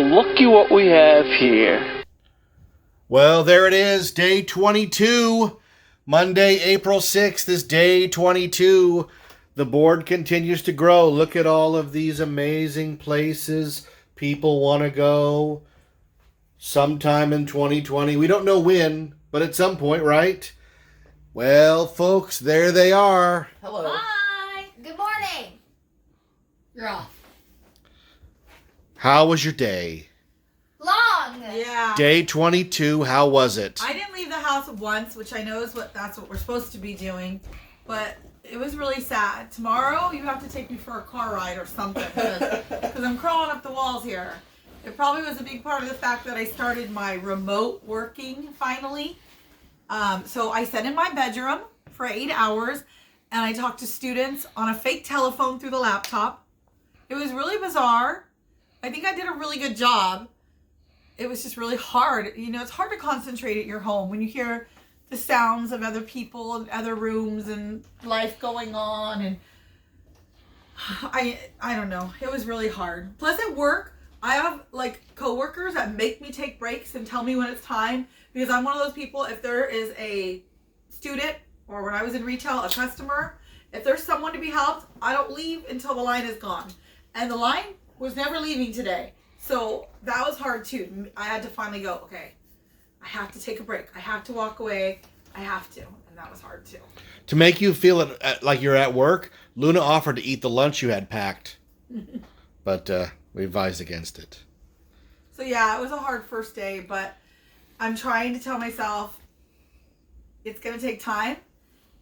looky what we have here. Well, there it is, day 22. Monday, April 6th is day 22. The board continues to grow. Look at all of these amazing places people want to go sometime in 2020. We don't know when, but at some point, right? Well, folks, there they are. Hello. Hi. Good morning. You're off. How was your day? Long. Yeah. Day 22, how was it? I didn't leave the house once, which I know is that's what we're supposed to be doing, but it was really sad. Tomorrow you have to take me for a car ride or something because I'm crawling up the walls here. It probably was a big part of the fact that I started my remote working finally. So I sat in my bedroom for 8 hours and I talked to students on a fake telephone through the laptop. It was really bizarre. I think I did a really good job. It was just really hard. You know, it's hard to concentrate at your home when you hear the sounds of other people and other rooms and life going on. And I don't know. It was really hard. Plus at work, I have like coworkers that make me take breaks and tell me when it's time because I'm one of those people, if there is a student or when I was in retail, a customer, if there's someone to be helped, I don't leave until the line is gone. And the line was never leaving today. So that was hard too. I had to finally go, okay, I have to take a break. I have to walk away. I have to. And that was hard too. To make you feel like you're at work, Luna offered to eat the lunch you had packed. But we advised against it. So yeah, it was a hard first day, but I'm trying to tell myself it's going to take time.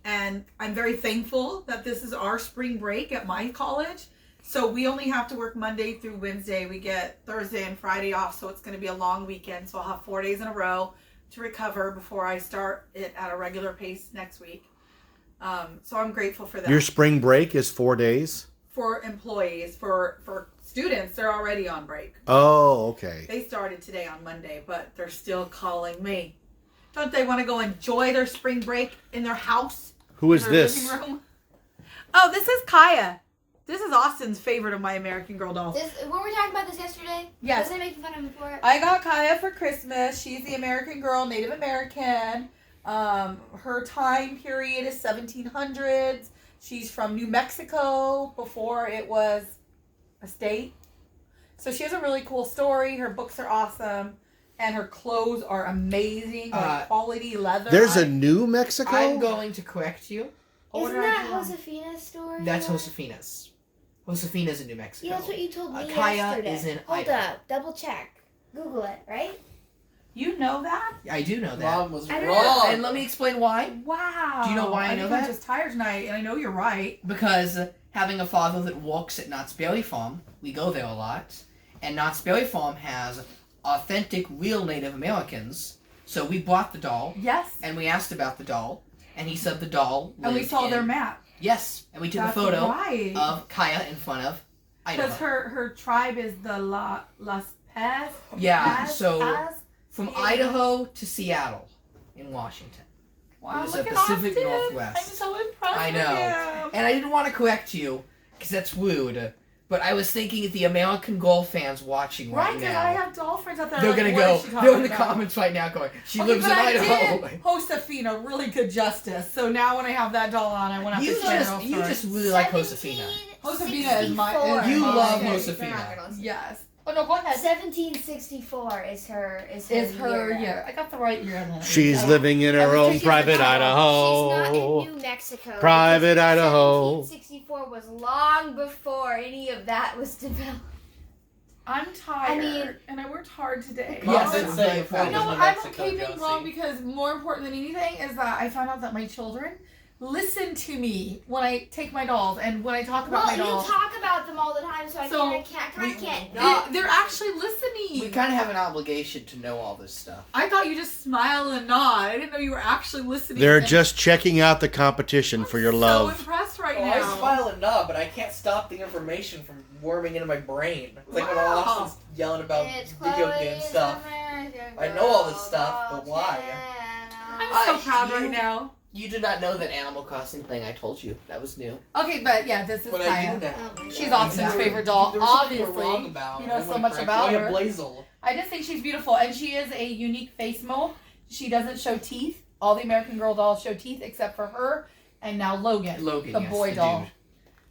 And I'm very thankful that this is our spring break at my college. So we only have to work Monday through Wednesday. We get Thursday and Friday off, so it's going to be a long weekend. So I'll have 4 days in a row to recover before I start it at a regular pace next week. So I'm grateful for that. Your spring break is 4 days? For employees, for students, they're already on break. Oh, okay. They started today on Monday, but they're still calling me. Don't they want to go enjoy their spring break in their house? Who is in their this? living room? Oh, this is Kaya. This is Austin's favorite of my American Girl dolls. Were we talking about this yesterday? Yes. Was I making fun of him for it? I got Kaya for Christmas. She's the American Girl, Native American. Her time period is 1700s. She's from New Mexico before it was a state. So she has a really cool story. Her books are awesome. And her clothes are amazing. Like quality leather. There's a New Mexico? I'm going to correct you. Isn't that Josefina's story? That's Josefina's. Josefina's in New Mexico. Yeah, that's what you told me Kaya yesterday. is in Hold Idaho. up. Double check. Google it, right? You know that? I do know that. Mom was I don't wrong. know. And let me explain why. Wow. Do you know why I know think I'm that? just tired tonight, and I know you're right. Because having a father that works at Knott's Berry Farm, we go there a lot, and Knott's Berry Farm has authentic, real Native Americans. So we bought the doll, Yes. and we asked about the doll, and he said the doll And we lived saw in- their map. Yes, and we took That's a photo right. of Kaya in front of Idaho. Because her tribe is the Las Paz. Yeah, Paz, so Paz? from Yeah. Idaho to Seattle in Washington. Wow, It was look the at Pacific Austin. Northwest. I'm so impressed I with know. him. And I didn't want to correct you, because that's rude. But I was thinking if the American Girl fans watching Right, right because now, I have doll friends out there. they're like, going to what go, is she they're talking in the about? comments right now going, she Okay, lives in but I Idaho. did Josefina really good justice. So now when I have that doll on, I want to have to share her You story. just really like Josefina. Josefina is my... 1764. You love my- Josefina. Yes. Oh, no, go ahead. 1764 is her year. I got the right year on that. She's living in her own private Idaho. She's not in New Mexico. Private because Idaho. 1764 was long before any of that was developed. I'm tired, I mean- and I worked hard today. Mom Yes, did it's say very it proud. You know was what? New I'm Mexico, okay being Josie. wrong because more important than anything is that I found out that my children listen to me when I take my dolls and when I talk about Well, my you dolls. talk about them all the time, so I So, can't. They're actually listening. We kind of have an obligation to know all this stuff. I thought you just smile and nod. I didn't know you were actually listening. They're And just checking out the competition for your so love. impressed right Oh, now. I smile and nod, but I can't stop the information from worming into my brain. It's like when Wow. Austin's yelling about It's video game Chloe's stuff. American I know all this Girl stuff, but why? I'm so Uh, proud you- right now. You did not know that Animal Crossing thing. I told you that was new. Okay, but yeah, this is But I do Kaya. now. She's Austin's favorite doll. There was something Obviously, wrong about. you know I so wanna much correct about you. her. Blazel. I just think she's beautiful, and she is a unique face mold. She doesn't show teeth. All the American Girl dolls show teeth except for her, and now Logan, Logan, the yes, boy the doll. dude.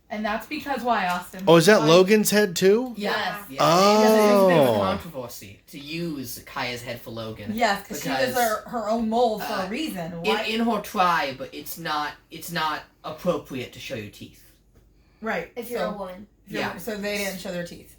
And that's because why, Austin? Oh, is that Why? Logan's head too? Yes. Yeah, Oh. there's a bit of a controversy to use Kaya's head for Logan. Yes, because she Because, is her own mold for a reason. Why? In her tribe, it's not appropriate to show your teeth. Right. If you're a woman. Yeah. So they didn't show their teeth.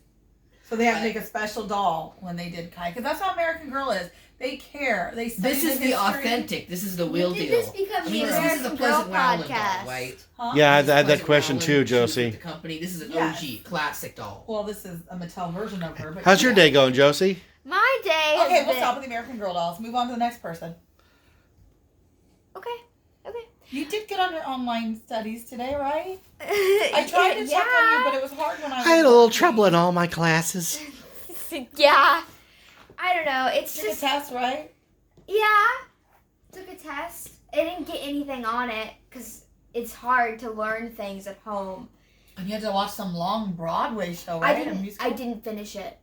So they had to make a special doll when they did Kai. Because that's how American Girl is. They care. They study This is the history. authentic. This is the real Did deal. this become I mean, the this is American a Girl Pleasant Rowland podcast? doll, right? Huh? Yeah, I This is had that Pleasant question Rowland. too, She was with Josie. The company. This is an Yes. OG classic doll. Well, this is a Mattel version of her. But How's your yeah. day going, Josie? My day has Okay, we'll been... stop with the American Girl dolls. Move on to the next person. Okay. You did good on your online studies today, right? I tried to check on you, but it was hard when I was I had a little working. trouble in all my classes. Yeah. I don't know. It's Took a just... test, right? Yeah. Took a test. I didn't get anything on it because it's hard to learn things at home. And you had to watch some long Broadway show, I right? A didn't. musical? I didn't finish it.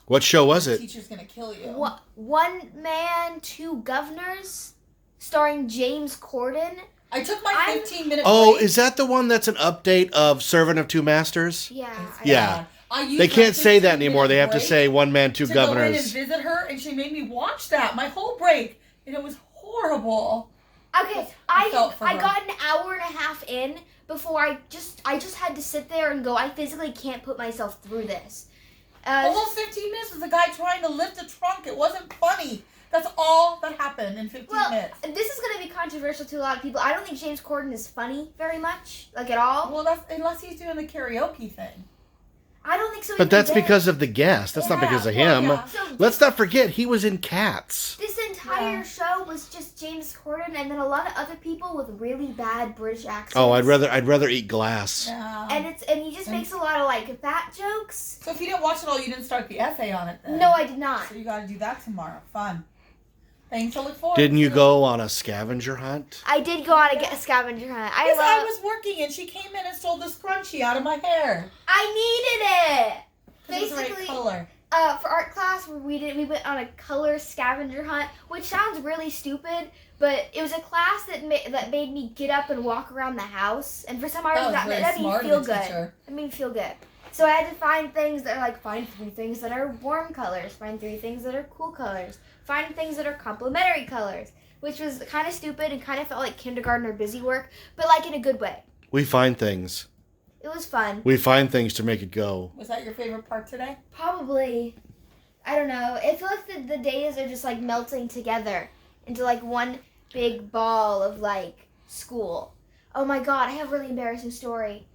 What show was The it? teacher's gonna kill you. One Man, Two Governors, starring James Corden. I took my I'm- 15-minute Oh, break. is that the one that's an update of Servant of Two Masters? Yeah. It's I- Yeah. bad. I used They my can't say that 15-minute anymore. They have to break say one man, two to go in and governors. visit her, and she made me watch that my whole break, and it was horrible. Okay, I felt for I her. got an hour and a half in before I just had to sit there and go. I physically can't put myself through this. The whole 15 minutes was a guy trying to lift a trunk. It wasn't funny. That's all that happened in 15 Well, minutes. this is gonna be controversial to a lot of people. I don't think James Corden is funny very much, like at all. Well, that's unless he's doing the karaoke thing. I don't think so. But even that's then. because of the guest. That's not Yeah, because of well, him. yeah. So Let's not forget, he was in Cats. this entire Yeah. show was just James Corden and then a lot of other people with really bad British accents. Oh, I'd rather eat glass. Yeah. And he just And- makes a lot of like fat jokes. So if you didn't watch it all, you didn't start the essay on it then. No, I did not. So you got to do that tomorrow. Fun. Things to look forward Didn't you to. go on a scavenger hunt? I did go on a scavenger hunt. Yes, I was working and she came in and stole the scrunchie out of my hair. I needed it. 'Cause it was the right Basically, color. for art class, we went on a color scavenger hunt, which sounds really stupid, but it was a class that made me get up and walk around the house, and for some reason That was very that made me smart feel of the good. teacher. That made me feel good. So I had to find things that are like find 3 things that are warm colors, find 3 things that are cool colors, find things that are complementary colors, which was kind of stupid and kind of felt like kindergarten or busy work, but like in a good way. We find things. It was fun. We find things to make it go. Was that your favorite part today? Probably. I don't know. I feel like the days are just like melting together into like one big ball of like school. Oh my god, I have a really embarrassing story.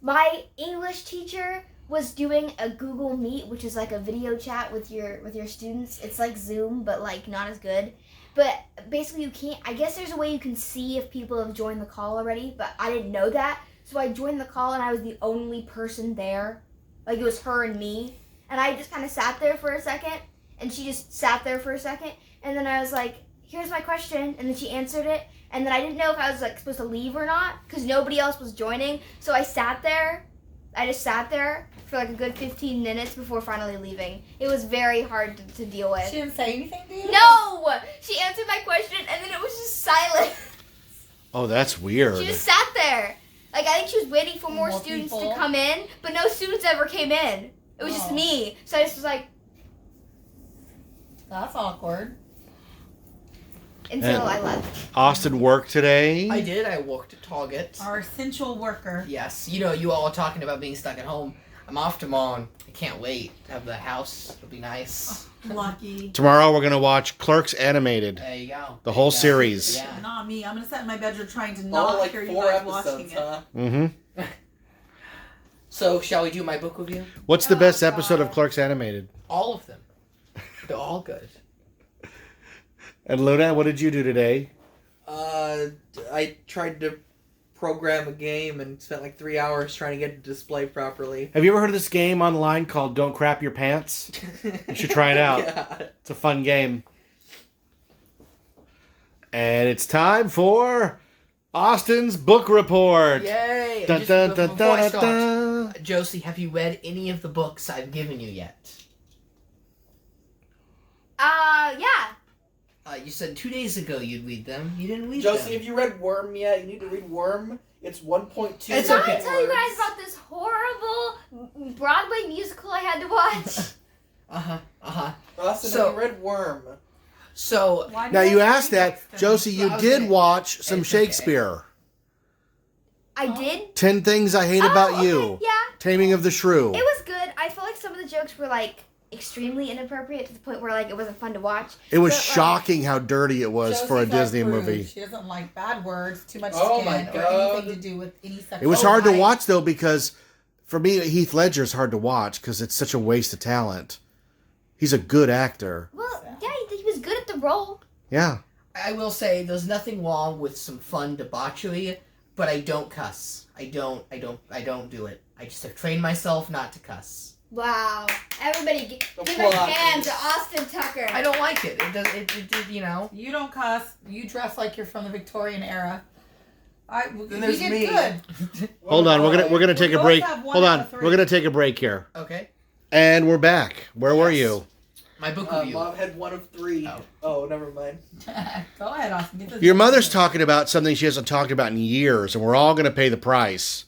My English teacher was doing a Google Meet, which is like a video chat with your students. It's like Zoom, but like not as good. But basically you can't, I guess there's a way you can see if people have joined the call already, but I didn't know that. So I joined the call and I was the only person there. Like it was her and me. And I just kind of sat there for a second, and she just sat there for a second, and then I was like, here's my question, and then she answered it, and then I didn't know if I was like supposed to leave or not, because nobody else was joining, so I just sat there for like a good 15 minutes before finally leaving. It was very hard to deal with. She didn't say anything to you? No! She answered my question, and then it was just silent. Oh, that's weird. She just sat there. Like, I think she was waiting for more More students people. to come in, but no students ever came in. It was just Oh. me. So I just was like, That's awkward. until And- I left. Austin worked today. I did. I worked at Target. Our essential worker. Yes, you all are talking about being stuck at home. I'm off tomorrow. I can't wait to have the house. It'll be nice. Lucky. Tomorrow we're gonna watch Clerks Animated, There you go. the whole There you go. series. Yeah. Not me. I'm gonna sit in my bedroom trying to Oh, not like hear you 4 guys watching episodes, it. huh? Mm-hmm. So, shall we do my book review? What's the Oh, best episode of God. Clerks Animated? All of them. They're all good. And Luna, what did you do today? I tried to program a game and spent like 3 hours trying to get it to display properly. Have you ever heard of this game online called Don't Crap Your Pants? You should try it out. Yeah. It's a fun game. And it's time for Austin's book report. Yay! Dun, dun, dun, Before I dun, start, dun. Josie, have you read any of the books I've given you yet? Yeah. You said 2 days ago you'd read them. You didn't read Josie, them. have you read Worm yet? You need to read Worm. It's 1.2. It's Did okay. I tell you guys about this horrible Broadway musical I had to watch? Austin, So- have you read Worm? So, Why Now did you I asked read that, them? Josie. You I was did gonna- watch some It's okay. Shakespeare. I did. 10 Things I Hate About okay, You. Yeah, Taming of the Shrew. it was good. I felt like some of the jokes were like extremely inappropriate to the point where like it wasn't fun to watch. It was But, like, shocking how dirty it was for a Josie's Disney approved. movie. She doesn't like bad words, too much Oh skin, my or God. anything to do with any sexual. It was hard to I- watch though because for me Heath Ledger's hard to watch because it's such a waste of talent. He's a good actor. Well, yeah, he was good at the role. Yeah. I will say there's nothing wrong with some fun debauchery, but I don't cuss. I don't do it. I just have trained myself not to cuss. Wow! Everybody, give a Applause. hand to Austin Tucker. I don't like it. It does. It you know. You don't cuss. You dress like you're from the Victorian era. You there's did me. good. Hold on, we're gonna take We a both break. have one Hold out on, of three. we're gonna take a break here, Okay. and we're back. Where were Yes. you? My book review. Mom had 1 of 3. Oh. Oh, never mind. Go ahead, Austin. Get this Your mother's talking about something she hasn't talked about in years, and we're all gonna pay the price.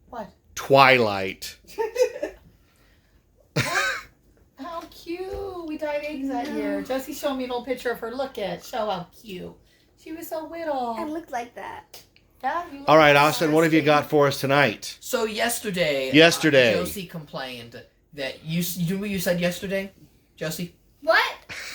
What? Twilight. How cute. We dyed eggs that year. Josie showed me an old picture of her. Look at. Show how cute. She was so little. I looked like that. Yeah, you look All right, like Austin, what have you got for us tonight? So yesterday. Yesterday. Josie complained that you do what you said yesterday, Josie. What?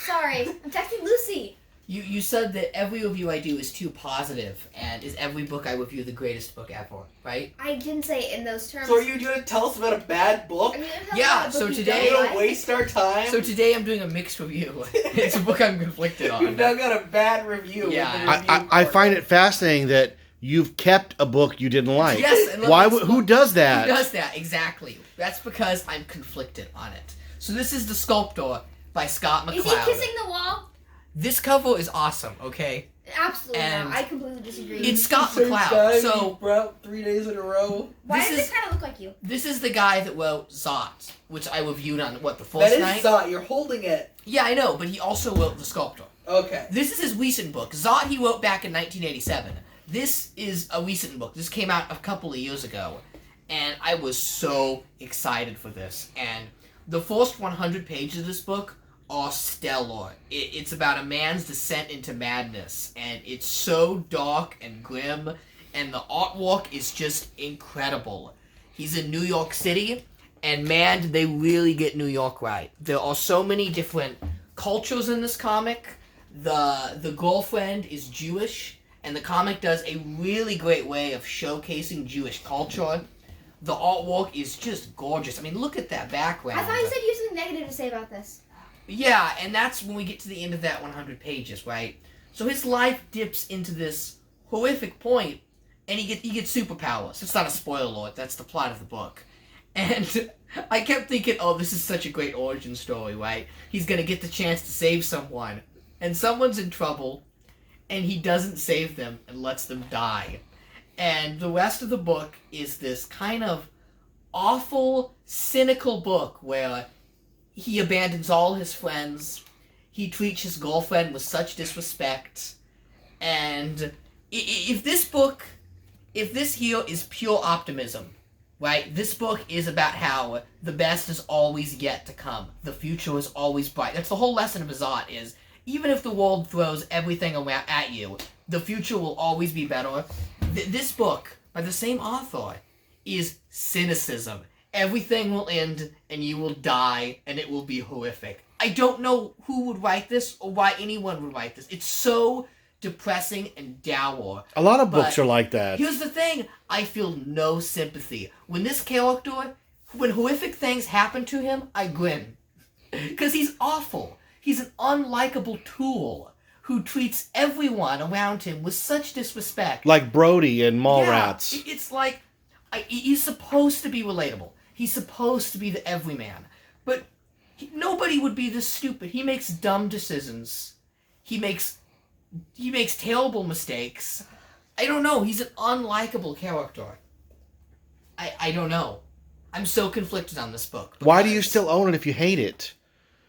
Sorry, I'm texting Lucy. You said that every review I do is too positive, and is every book I review the greatest book ever, right? I didn't say it in those terms. So are you going to tell us about a bad book? Are you gonna tell Yeah, me about a so book you today- Are don't you going like? to waste our time? So today I'm doing a mixed review. It's a book I'm conflicted You've on. now got a bad review. Yeah. in the review I corner. find it fascinating that you've kept a book you didn't like. Yes, and Why? let's- Who does that? Who does that? Exactly. That's because I'm conflicted on it. So this is The Sculptor by Scott McCloud. Is he kissing the wall? This cover is awesome, okay? Absolutely And not. I completely disagree. It's Scott Same McCloud. guy So you brought 3 days in a row. Why this does is it kind of look like you? this is the guy that wrote Zot, which I reviewed on the That first is night. Zot. You're holding it. Yeah, I know, but he also wrote The Sculptor. Okay. This is his recent book. Zot he wrote back in 1987. This is a recent book. This came out a couple of years ago, and I was so excited for this. And the first 100 pages of this book are stellar. It's about a man's descent into madness, and it's so dark and grim, and the artwork is just incredible. He's in New York City, and man, did they really get New York right. There are so many different cultures in this comic. The girlfriend is Jewish, and the comic does a really great way of showcasing Jewish culture. The artwork is just gorgeous. I mean, look at that background. I thought you said you had something negative to say about this. Yeah, and that's when we get to the end of that 100 pages, right? So his life dips into this horrific point, and he gets superpowers. It's not a spoiler alert. That's the plot of the book. And I kept thinking, oh, this is such a great origin story, right? He's gonna get the chance to save someone, and someone's in trouble, and he doesn't save them and lets them die. And the rest of the book is this kind of awful, cynical book where he abandons all his friends, he treats his girlfriend with such disrespect, and if this here is pure optimism, right? This book is about how the best is always yet to come. The future is always bright. That's the whole lesson of Azat is, even if the world throws everything around at you, the future will always be better. This book, by the same author, is cynicism. Everything will end, and you will die, and it will be horrific. I don't know who would write this, or why anyone would write this. It's so depressing and dour. A lot of books But are like that. Here's the thing, I feel no sympathy. When this character, when horrific things happen to him, I grin. Because he's awful. He's an unlikable tool who treats everyone around him with such disrespect. Like Brody in Mallrats. Yeah, it's like, he's supposed to be relatable. He's supposed to be the everyman. But nobody would be this stupid. He makes dumb decisions. He makes terrible mistakes. I don't know. He's an unlikable character. I don't know. I'm so conflicted on this book. Why do you still own it if you hate it?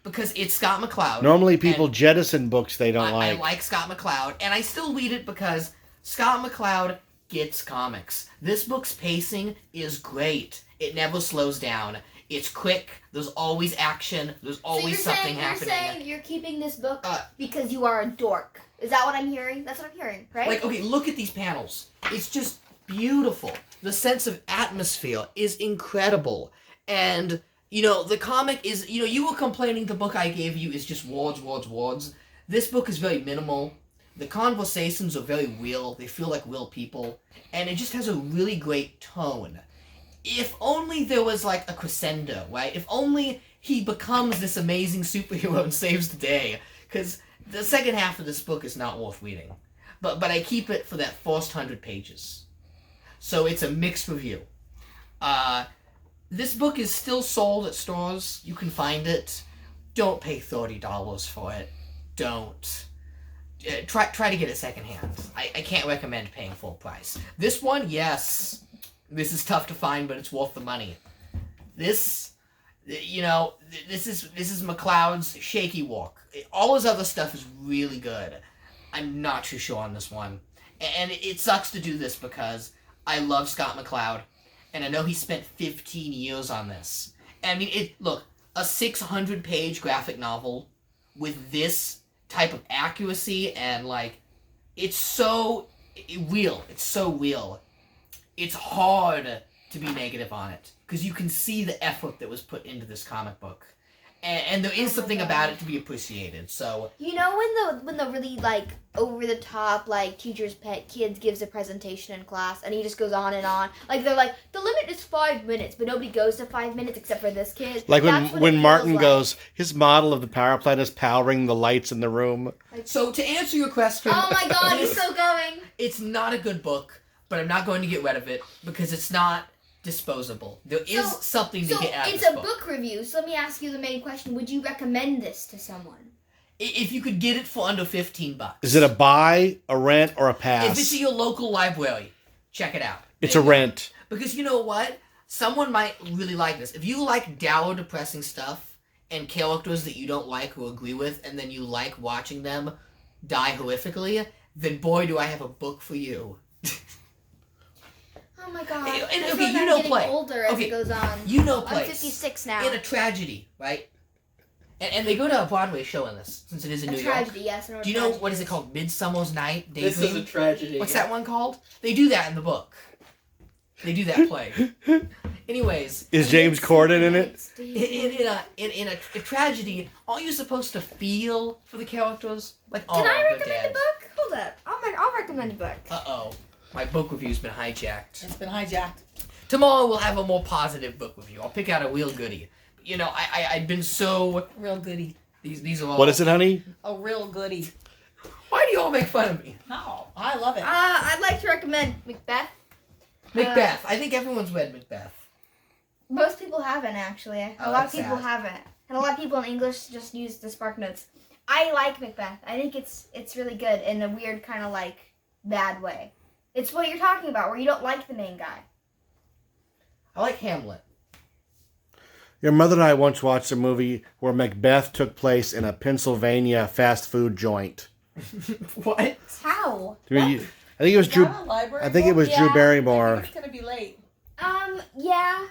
Because it's Scott McCloud. Normally people jettison books they don't I like. like Scott McCloud, and I still read it because Scott McCloud gets comics. This book's pacing is great. It never slows down. It's quick. There's always action. There's always something happening. You're saying you're keeping this book because you are a dork. Is that what I'm hearing? That's what I'm hearing, right? Like, okay, look at these panels. It's just beautiful. The sense of atmosphere is incredible. And, you know, the comic is, you know, you were complaining the book I gave you is just words. This book is very minimal. The conversations are very real. They feel like real people. And it just has a really great tone. If only there was, like, a crescendo, right? If only he becomes this amazing superhero and saves the day. Because the second half of this book is not worth reading. But I keep it for that first 100 pages. So it's a mixed review. This book is still sold at stores. You can find it. Don't pay $30 for it. Don't. Try to get it secondhand. I can't recommend paying full price. This one, yes. This is tough to find, but it's worth the money. This, you know, this is McCloud's shaky walk. All his other stuff is really good. I'm not too sure on this one. And it sucks to do this because I love Scott McCloud, and I know he spent 15 years on this. I mean, look, a 600-page graphic novel with this type of accuracy and, like, it's so real. It's so real. It's hard to be negative on it because you can see the effort that was put into this comic book. And there is something about it to be appreciated. So you know when the really like over the top like teacher's pet kids gives a presentation in class and he just goes on and on, like they're like the limit is 5 minutes but nobody goes to 5 minutes except for this kid. Like when Martin like. goes, his model of the power plant is powering the lights in the room. So to answer your question, oh my God, he's still going. It's not a good book, but I'm not going to get rid of it because it's not disposable. There is something to get out of this book. So it's a book review, so let me ask you the main question. Would you recommend this to someone? If you could get it for under $15. Is it a buy, a rent, or a pass? If it's at your local library, check it out. It's a rent. Because you know what? Someone might really like this. If you like dour, depressing stuff and characters that you don't like or agree with, and then you like watching them die horrifically, then boy, do I have a book for you. Oh my God! And I okay, feel like you I'm know getting play. older as Okay, it goes on. You know I'm plays. 56 now. In a tragedy, right? And they go to a Broadway show in this, since it is in New York. Tragedy, yes. Do you know what is it called? Midsummer's Night Daydream? This is a tragedy. What's that one called? They do that in the book. They do that play. Anyways, Is James Corden in it? in a tragedy, aren't you supposed to feel for the characters? Like, Can I they're recommend dead. a book? Hold up. I'll recommend a book. Uh-oh. My book review's been hijacked. It's been hijacked. Tomorrow we'll have a more positive book review. I'll pick out a real goodie. You know, I've been so... Real goodie. These are all... What is it, honey? A real goodie. Why do you all make fun of me? No, I love it. I'd like to recommend Macbeth. Macbeth. I think everyone's read Macbeth. Most people haven't, actually. A lot of that's people sad. haven't. And a lot of people in English just use the Spark Notes. I like Macbeth. I think it's really good in a weird kind of like bad way. It's what you're talking about, where you don't like the main guy. I like Hamlet. Your mother and I once watched a movie where Macbeth took place in a Pennsylvania fast food joint. What? How? I think it was Drew. I think it was Drew I Barrymore. think it's gonna be late. Yeah.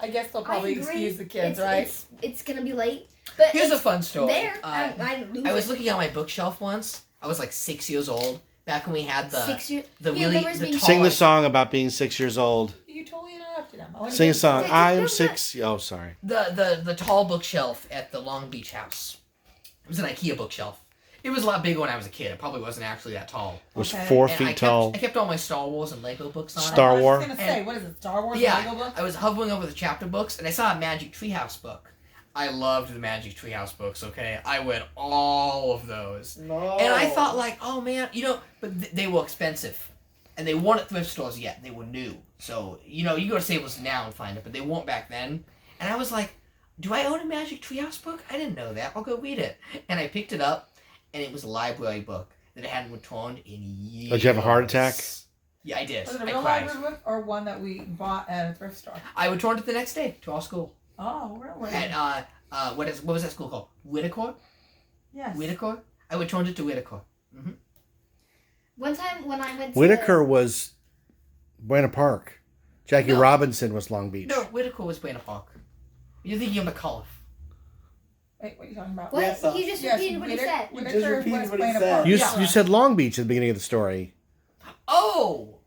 I guess they'll I probably agree. excuse the kids, It's- right? It's gonna be late. But Here's a it's fun story. there. I was looking at my bookshelf once. I was like 6 years old. Back when we had the 6 years. the Yeah, really there was the being- tall, Sing the song about being 6 years old. You totally interrupted him. I wanna Sing a hear- song. Wait, I am there's 6. Oh, sorry. the tall bookshelf at the Long Beach house. It was an IKEA bookshelf. It was a lot bigger when I was a kid. It probably wasn't actually that tall. It was Okay. 4 And feet I kept, tall. I kept all my Star Wars and Lego books on Star I was Wars. just gonna say, And- what is it? Star Wars it. Yeah, Lego book? I was hovering over the chapter books, and I saw a Magic Treehouse book. I loved the Magic Treehouse books, okay? I read all of those. No. And I thought, like, oh, man, you know, but they were expensive. And they weren't at thrift stores yet. They were new. So, you know, you go to Staples now and find it, but they weren't back then. And I was like, do I own a Magic Treehouse book? I didn't know that. I'll go read it. And I picked it up, and it was a library book that I hadn't returned in years. Did you have a heart attack? Yeah, I did. Was it a I real cried. library book or one that we bought at a thrift store? I returned it the next day to our school. Oh, really? At what was that school called? Whitaker? Yes. Whitaker? I returned it to Whitaker. One time when I went to Whitaker was Buena Park. Jackie No. Robinson was Long Beach. No, Whitaker was Buena Park. You're thinking of McAuliffe. Wait, what are you talking about? What? Yes, He just repeated what he said. You just repeated what he said. You said Long Beach at the beginning of the story. Oh!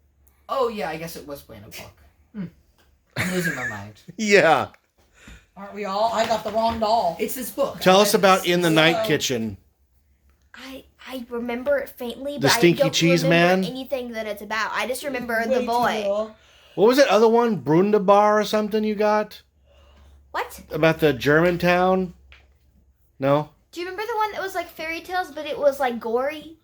Oh, yeah, I guess it was Buena Park. I'm losing my mind. Yeah. Aren't we all? I got the wrong doll. It's this book. Tell us about In the So- Night Kitchen. I remember it faintly, The but Stinky I don't Cheese remember Man? anything that it's about. I just remember the boy. What was that other one? Brundabar or something you got? What? About the Germantown? No? Do you remember the one that was like fairy tales, but it was like gory?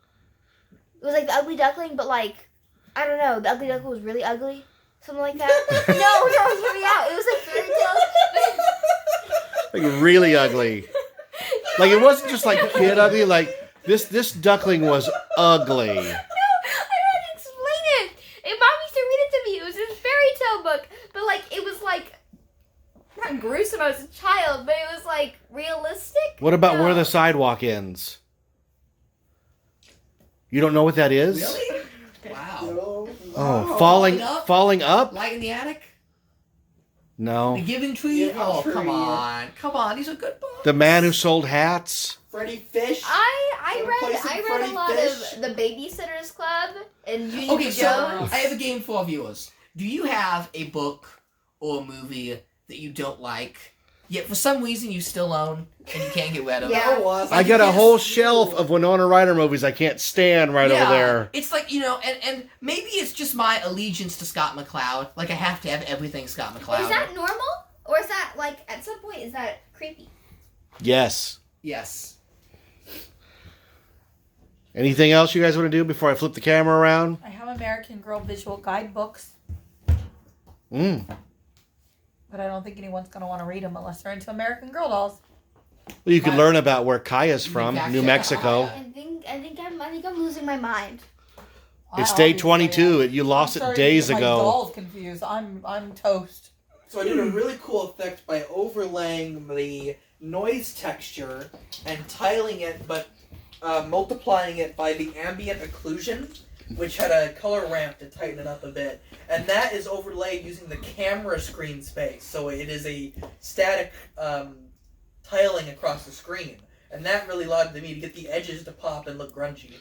It was like the Ugly Duckling, but like, I don't know, the Ugly Duckling was really ugly? Something like that? No, hear me out. It was like fairy tales. Like really ugly. Like it wasn't just like kid ugly, like this duckling was ugly. No, I don't know how to explain it. And Mom used to read it to me. It was this fairy tale book, but like, it was like, not gruesome, I was a child, but it was like realistic. What about No. Where the Sidewalk Ends? You don't know what that is? Really? Wow. Oh, Falling Up? falling up? Light in the Attic? No. The Giving Tree? Giving Oh, Tree. come on. Come on, these are good books. The Man Who Sold Hats? Freddy Fish. I Replacing read Freddy a lot Fish? of the Babysitters Club and Junior Okay, so Jones. I have a game for our viewers. Do you have a book or a movie that you don't like, yet for some reason you still own and you can't get rid of? Yeah. There was. I got a guess whole you- shelf of Winona Ryder movies I can't stand right over there. It's like, and maybe it's just my allegiance to Scott McCloud. Like, I have to have everything Scott McCloud. Is that normal? Or is that, like, at some point, is that creepy? Yes. Yes. Anything else you guys want to do before I flip the camera around? I have American Girl visual guidebooks, Mm. but I don't think anyone's going to want to read them unless they're into American Girl dolls. Well, you can Right. learn about where Kaya's from, Exactly. New Mexico. I think I'm losing my mind. It's I day obviously 22. am. You lost I'm it starting days to get ago. My dolls confused. I'm toast. So I did a really cool effect by overlaying the noise texture and tiling it, but multiplying it by the ambient occlusion, which had a color ramp to tighten it up a bit. And that is overlaid using the camera screen space. So it is a static tiling across the screen. And that really allowed me to get the edges to pop and look grungy.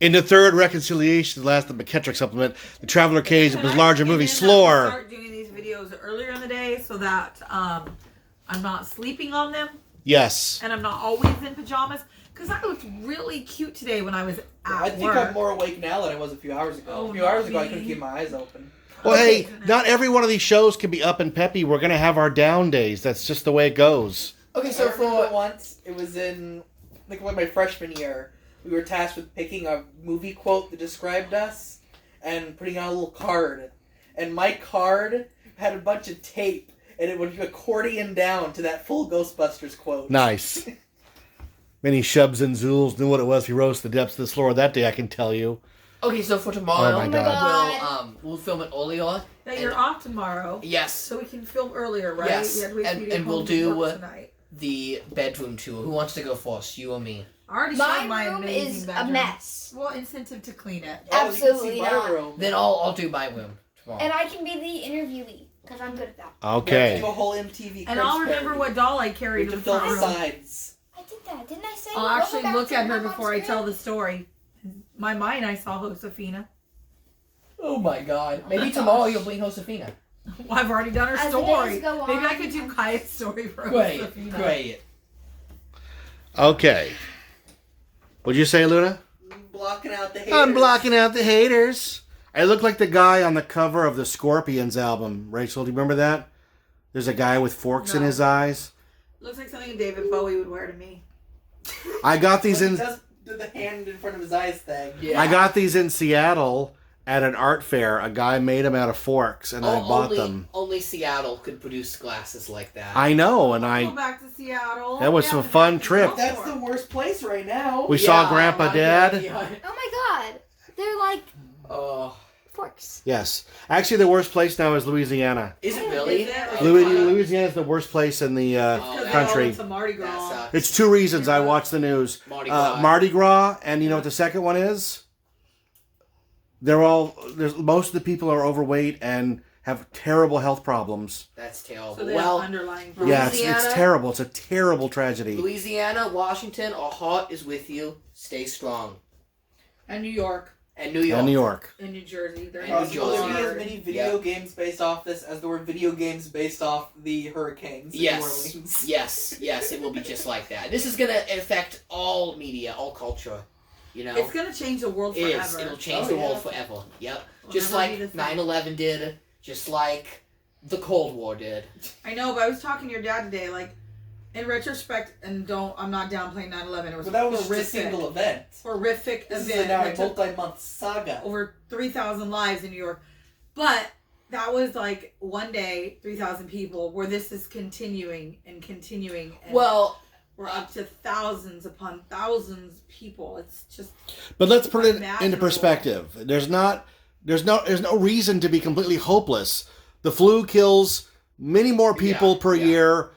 In the third reconciliation, the last of the McKettrick supplement, the Traveler Cage was larger movie And then Slore. start doing these videos earlier in the day so that I'm not sleeping on them Yes. and I'm not always in pajamas. Because I looked really cute today when I was at I think work. I'm more awake now than I was a few hours ago. Oh, a few hours ago, I not couldn't me. keep my eyes open. Well, Okay. hey, not every one of these shows can be up and peppy. We're going to have our down days. That's just the way it goes. Okay, So so for... once, it was in like my freshman year, we were tasked with picking a movie quote that described us and putting on a little card. And my card had a bunch of tape, and it would accordion down to that full Ghostbusters quote. Nice. Many Shubs and Zools knew what it was. He rose to the depths of this floor that day, I can tell you. Okay, so for tomorrow, Oh my God. we'll film it earlier. That you're off tomorrow. Yes, So we can film earlier, right? Yes, We had to wait for and- you to and come we'll home do, from work tonight. the bedroom tour. Who wants to go first? You or me? I already My showed my room amazing is a bedroom. mess. Well, incentive to clean it. Oh, you can see Absolutely my not. room. Then I'll do my room tomorrow. And I can be the interviewee, because I'm good at that. Okay. Do a whole MTV. And I'll Cribs remember parody. what doll I We carried to can the fill front the room. sides. I did that, didn't I say? I'll we'll go actually back look to at her Mom on before I tell screen? the story. In my mind, I saw Josefina. Oh my god. Maybe my tomorrow gosh. you'll bring Josefina. Well, I've already done her As the story. days go Maybe I on, could do I'm- Kaya's story for Great, Josefina. great. Okay. What'd you say, Luna? Blocking out the haters. I'm blocking out the haters. I look like the guy on the cover of the Scorpions album. Rachel, do you remember that? There's a guy with forks in No. his eyes. Looks like something David Bowie would wear to me. I got these He in does do the hand in front of his eyes thing. Yeah. I got these in Seattle, at an art fair. A guy made them out of forks, and I bought them. Only Seattle could produce glasses like that. I know, and Go back to Seattle. That was Yeah, some but fun that's trip. That's the worst place right now. We saw Grandpa Dad. Oh my god. They're like Oh, forks. Yes. Actually, the worst place now is Louisiana. is it really? Is it? Louisiana is the worst place in the country. It's a Mardi Gras. That sucks. It's two reasons. I watch the news. Mardi Gras, and you know what the second one is? Most of the people are overweight and have terrible health problems. That's terrible. So they have underlying problems. Yeah, it's terrible. It's a terrible tragedy. Louisiana, Washington, our heart is with you. Stay strong. And New York. And New York. And New York. And New Jersey. They're And in New New Will there Jersey. be as York. many video games based off this as there were video games based off the hurricanes in New Yes. Orleans? Yes, it will be just like that. This is going to affect all media, all culture. You know? It's gonna change the world It forever. is. It'll change Oh, the yeah. world forever. Yep. It'll Just never be like the same. 9/11 did. Just like the Cold War did. I know, but I was talking to your dad today. Like, in retrospect, I'm not downplaying 9/11. It was But that was just a horrific, single event. horrific This is event. now a that took multi-month saga. over 3,000 lives in New York. But that was like one day, 3,000 people. Where this is continuing and continuing. And Well, we're up to thousands upon thousands of people. It's just But let's put it into unimaginable. perspective. There's no reason to be completely hopeless. The flu kills many more people per year.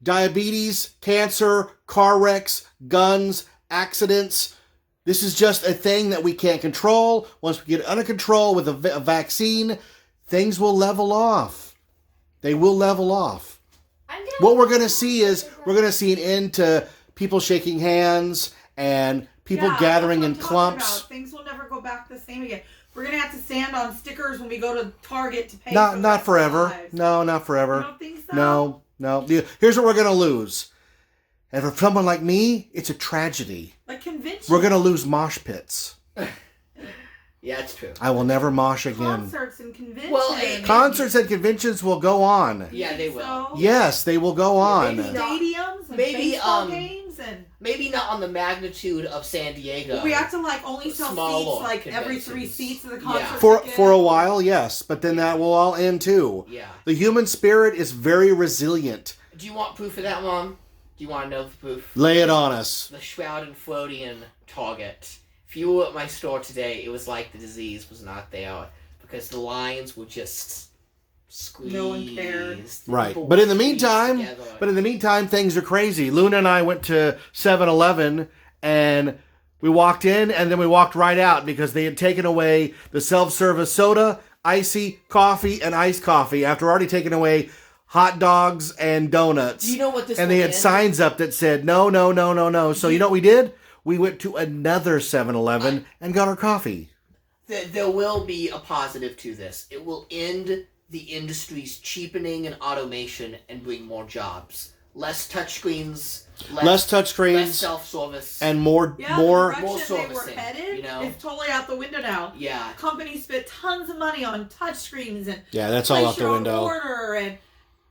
Diabetes, cancer, car wrecks, guns, accidents. This is just a thing that we can't control. Once we get it under control with a vaccine, things will level off. They will level off. What we're going to see is an end to people shaking hands and people Yeah, gathering in that's what I'm talking clumps. about. Things will never go back the same again. We're gonna have to stand on stickers when we go to Target to pay. for the Not rest of our forever. lives. No, not You forever. don't think so? No. Here's what we're going to lose. And for someone like me, it's a tragedy. Like conventions. We're going to lose mosh pits. yeah, it's true. I will never mosh again. Concerts and conventions. Well, Concerts and conventions will go on. Yeah, they will. So, Yes, they will go on. maybe not. stadiums and Maybe, baseball games and Maybe not on the magnitude of San Diego. we have to like only sell Smaller seats like every 3 conventions. seats of the Yeah. concert. For a while, yes, but then that will all end too. Yeah. The human spirit is very resilient. Do you want proof of that, Mom? Do you want to know the proof? Lay it on us. The Shroud and Freudian Target. If you were at my store today, it was like the disease was not there because the lines were just squeezed. No one cared. Right. People But in the squeezed meantime, together. things are crazy. Luna and I went to 7-Eleven and we walked in and then we walked right out because they had taken away the self-service soda, icy coffee, and iced coffee after already taking away hot dogs and donuts. Do you know what this And they will had end? signs up that said, no. So you know what we did? We went to another 7-Eleven and got our coffee. There will be a positive to this. It will end the industry's cheapening and automation and bring more jobs. Less touchscreens, Less touchscreens less self-service. and more Yeah, more. the direction they were servicing, headed you know? is totally out the window now. Yeah. Companies spent tons of money on touchscreens and Yeah, that's all place out the your own window. order and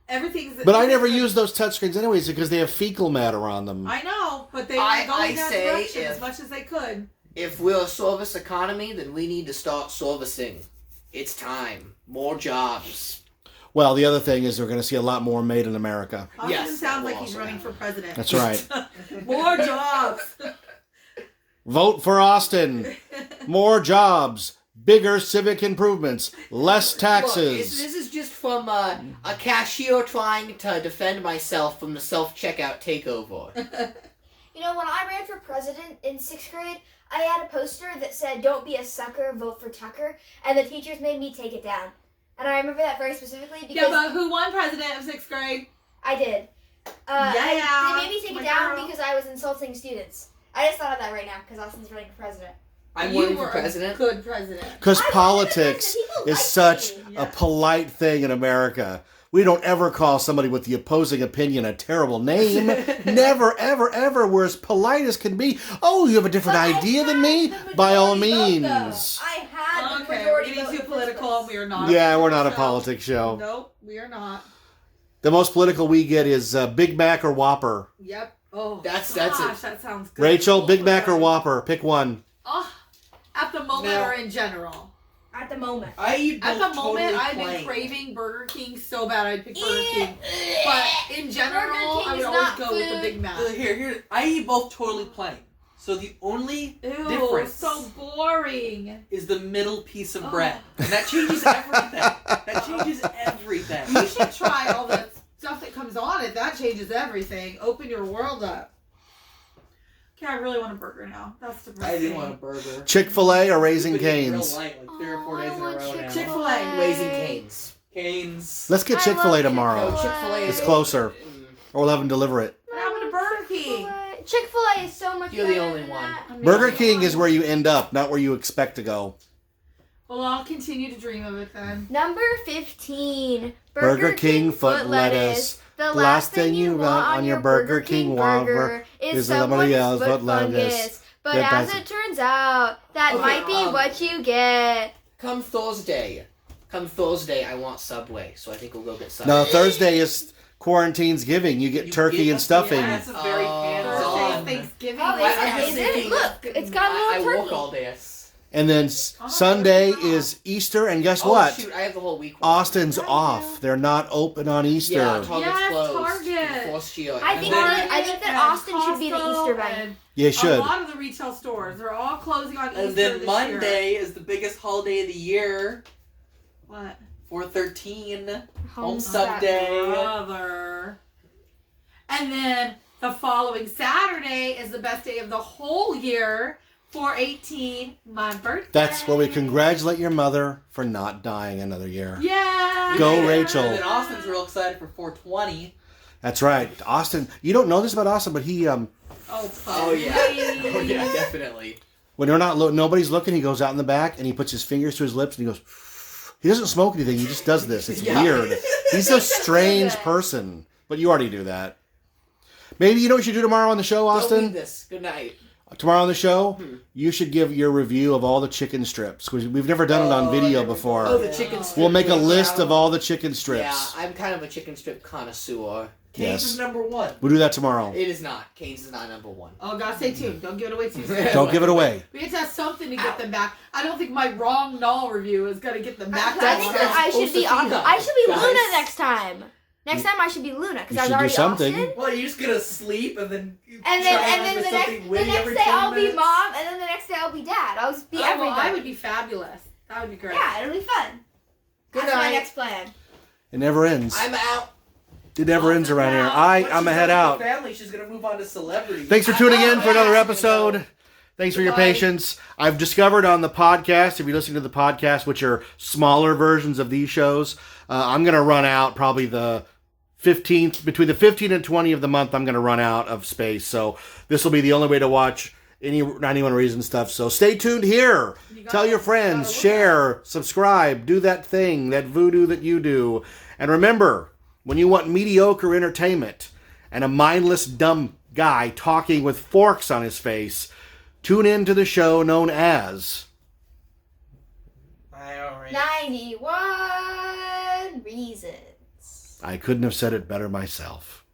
everything's. But I never use those touchscreens anyways because they have fecal matter on them. I know, but they were I going that say direction if- as much as they could. If we're a service economy, then we need to start servicing. It's time. More jobs. Well, the other thing is we're going to see a lot more made in America. Austin Yes, that sounds will like he's also running happen. for president. That's right. More jobs. Vote for Austin. More jobs. Bigger civic improvements. Less Look, taxes. this is just from a cashier trying to defend myself from the self-checkout takeover. You know, when I ran for president in 6th grade, I had a poster that said, "Don't be a sucker, vote for Tucker," and the teachers made me take it down. And I remember that very specifically because Yeah, but who won president of 6th grade? I did. Yeah, They made me take my it down girl. because I was insulting students. I just thought of that right now because Austin's running for president. I'm You running were for president. a good president. Because I politics wanted to be is president. such People like a me. polite thing in America. We don't ever call somebody with the opposing opinion a terrible name. Never, ever, ever. We're as polite as can be. Oh, you have a different But I idea than had me? the By all majority vote, though. means. I had the Okay, we're majority getting vote too in the political. first And place. we are not. Yeah, we're not a So- politics show. Nope, we are not. The most political we get is Big Mac or Whopper. Yep. Oh, That's it. gosh, that sounds good. Rachel, Both Big of Mac or them. Whopper? Pick one. Oh, at the moment No. or in general? At the moment. I eat both At the moment, totally I've been plain. craving Burger King so bad I'd pick Burger King. But in general, King I would is always not go with the food. Big Mac. Here. I eat both totally plain. So the only Ew, difference so boring. is the middle piece of Oh. bread. And that changes everything. That changes everything. You should try all the stuff that comes on it. That changes everything. Open your world up. Okay, I really want a burger now. That's depressing. I didn't want a burger. Chick-fil-A or Raising We've been eating Cane's? real light, like 3 or 4 Oh, days I in a want row now. Chick-fil-A. Raising Cane's. Canes. Let's get I Chick-fil-A love tomorrow. No, Chick-fil-A is It's closer. Mm. Or we'll have them deliver it. What happened to Burger King? Chick-fil-A is so much You're the better only than one. that. Burger King is where you end up, not where you expect to go. Well, I'll continue to dream of it then. Number 15. Burger King foot lettuce. The last thing you want on your Burger King burger is somebody else foot fungus. But That as doesn't- it turns out, that Okay, might be what you get. Come Thursday, I want Subway, so I think we'll go get Subway. No, Thursday is quarantine's giving. You get turkey and stuffing. Yeah, that's a very Thursday's hands-on. Thanksgiving. Oh, I- is I'm just it? Is it? thinking- Look, it's got a I little work turkey. all day. And then Sunday is Easter, and guess what? Shoot, I have the whole week. Austin's off. They're not open on Easter. Yeah, Target's Yes, closed. Target. Forced you. I think that Austin should be the Easter bunny. You A should. lot of the retail stores, they're all closing on Easter And then this Monday year. is the biggest holiday of the year. What? 4/13. Home Home Sub Day. Brother. And then the following Saturday is the best day of the whole year. 4/18, my birthday. That's where we congratulate your mother for not dying another year. Yeah. Go, And Rachel. then Austin's real excited for 4/20. That's right. Austin, you don't know this about Austin, but he Oh yeah. please. Oh yeah, definitely. when they're not nobody's looking, he goes out in the back and he puts his fingers to his lips and he goes. He doesn't smoke anything. He just does this. It's Yeah. weird. He's a strange person. But you already do that. Maybe you know what you should do tomorrow on the show, Don't Austin? leave this. Good night. Tomorrow on the show, you should give your review of all the chicken strips. 'Cause we've never done it on video before. Oh, the chicken strip. We'll make a joint. list of all the chicken Yeah, strips. I'm kind of a chicken strip connoisseur. Canes Yes. is number 1. We'll do that tomorrow. It is not. Cane's is not number 1. Oh, God, stay tuned. Don't give it away too soon. Don't give it away. We have to have something to get them back. I don't think my wrong null review is going to get them back. I think that I should be supposed to on. be I should be guys. Luna next time. Next time I should be Luna because You I was should do already something. Austin. Well, you're just gonna sleep and then And then the next day I'll be mom, and then the next day I'll be dad. I'll just be Well, everything. I would be fabulous. That would be great. Yeah, it'll be fun. Good That's my night. next plan. It never ends. I'm out. It never ends around here. Once I'm she's a head done out. with the family, she's gonna move on to celebrity. Thanks for tuning in for another episode. Thanks for your Goodbye. patience. I've discovered on the podcast, if you listen to the podcast, which are smaller versions of these shows, I'm going to run out probably the 15th, between the 15th and 20th of the month, I'm going to run out of space. So this will be the only way to watch any 91 Reason stuff. So stay tuned here. Tell your friends, share, subscribe, do that thing, that voodoo that you do. And remember, when you want mediocre entertainment and a mindless, dumb guy talking with forks on his face, tune in to the show known as 91 reasons. I couldn't have said it better myself.